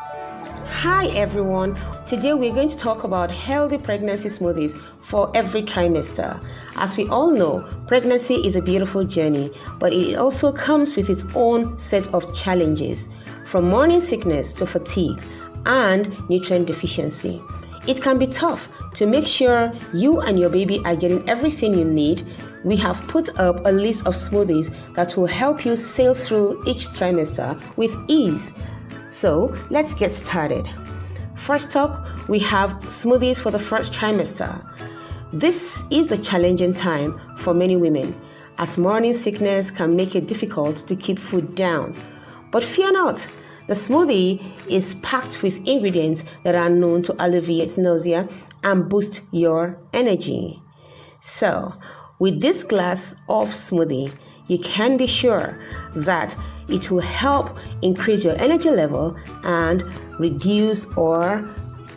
Hi everyone, today we're going to talk about healthy pregnancy smoothies for every trimester. As we all know, pregnancy is a beautiful journey, but it also comes with its own set of challenges, from morning sickness to fatigue and nutrient deficiency. It can be tough to make sure you and your baby are getting everything you need. We have put up a list of smoothies that will help you sail through each trimester with ease. So let's get started. First up, we have smoothies for the first trimester. This is the challenging time for many women, as morning sickness can make it difficult to keep food down. But fear not, the smoothie is packed with ingredients that are known to alleviate nausea and boost your energy. So, with this glass of smoothie, you can be sure that it will help increase your energy level and reduce or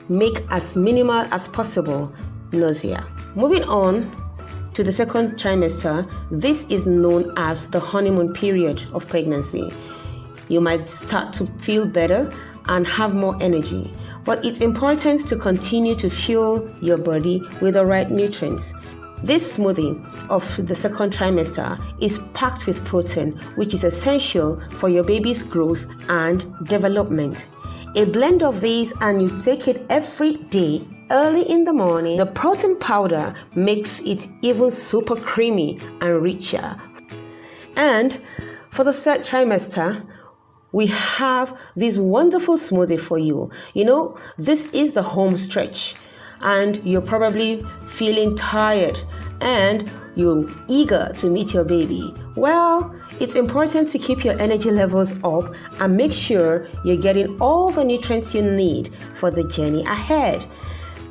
make as minimal as possible nausea. Moving on to the second trimester, this is known as the honeymoon period of pregnancy. You might start to feel better and have more energy, but it's important to continue to fuel your body with the right nutrients. This smoothie of the second trimester is packed with protein, which is essential for your baby's growth and development. A blend of these, and you take it every day early in the morning. The protein powder makes it even super creamy and richer. And for the third trimester, we have this wonderful smoothie for you. You know, this is the home stretch, and you're probably feeling tired and you're eager to meet your baby. Well, it's important to keep your energy levels up and make sure you're getting all the nutrients you need for the journey ahead.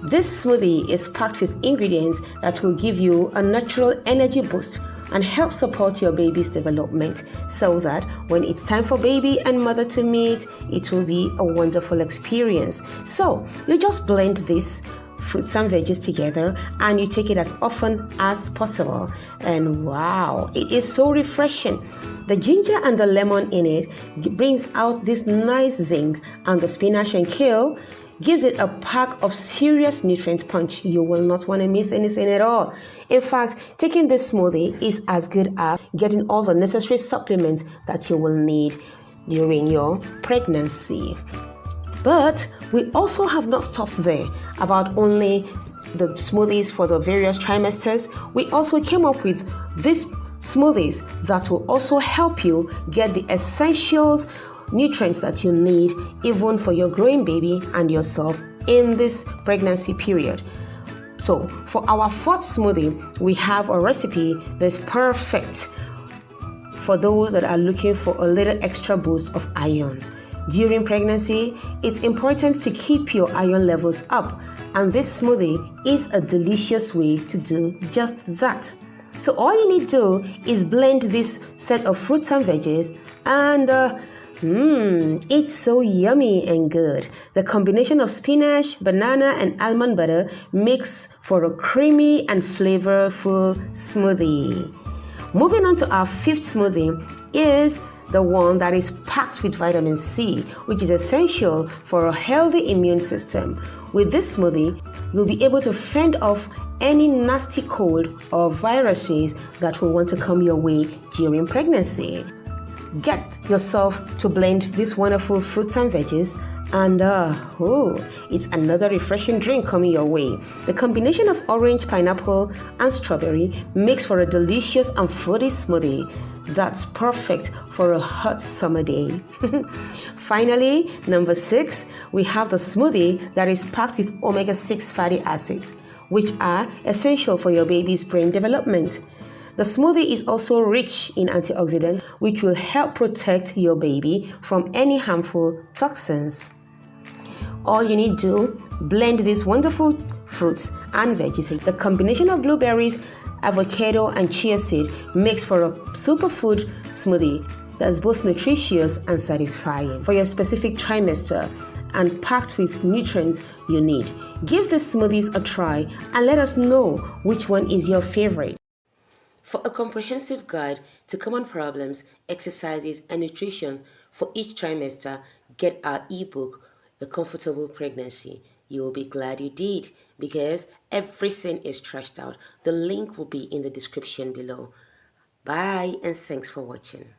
This smoothie is packed with ingredients that will give you a natural energy boost and help support your baby's development, so that when it's time for baby and mother to meet, it will be a wonderful experience. So you just blend this fruits and veggies together and you take it as often as possible, and wow, it is so refreshing. The ginger and the lemon in it brings out this nice zing, and the spinach and kale gives it a pack of serious nutrient punch. You will not want to miss anything at all. In fact, taking this smoothie is as good as getting all the necessary supplements that you will need during your pregnancy. But we also have not stopped there about only the smoothies for the various trimesters. We also came up with these smoothies that will also help you get the essentials, nutrients that you need even for your growing baby and yourself in this pregnancy period. So for our fourth smoothie, we have a recipe that's perfect for those that are looking for a little extra boost of iron. During pregnancy, it's important to keep your iron levels up, and this smoothie is a delicious way to do just that. So all you need to do is blend this set of fruits and veggies, and it's so yummy and good. The combination of spinach, banana, and almond butter makes for a creamy and flavorful smoothie. Moving on to our fifth smoothie is the one that is packed with vitamin C, which is essential for a healthy immune system. With this smoothie, you'll be able to fend off any nasty cold or viruses that will want to come your way during pregnancy. Get yourself to blend these wonderful fruits and veggies, and it's another refreshing drink coming your way. The combination of orange, pineapple, and strawberry makes for a delicious and fruity smoothie that's perfect for a hot summer day. Finally, number 6, we have the smoothie that is packed with omega-6 fatty acids, which are essential for your baby's brain development. The smoothie is also rich in antioxidants, which will help protect your baby from any harmful toxins. All you need to blend these wonderful fruits and veggies. The combination of blueberries, avocado, and chia seed makes for a superfood smoothie that's both nutritious and satisfying for your specific trimester and packed with nutrients you need. Give these smoothies a try and let us know which one is your favorite. For a comprehensive guide to common problems, exercises, and nutrition for each trimester, get our ebook, a comfortable pregnancy. You will be glad you did because everything is trashed out. The link will be in the description below. Bye and thanks for watching.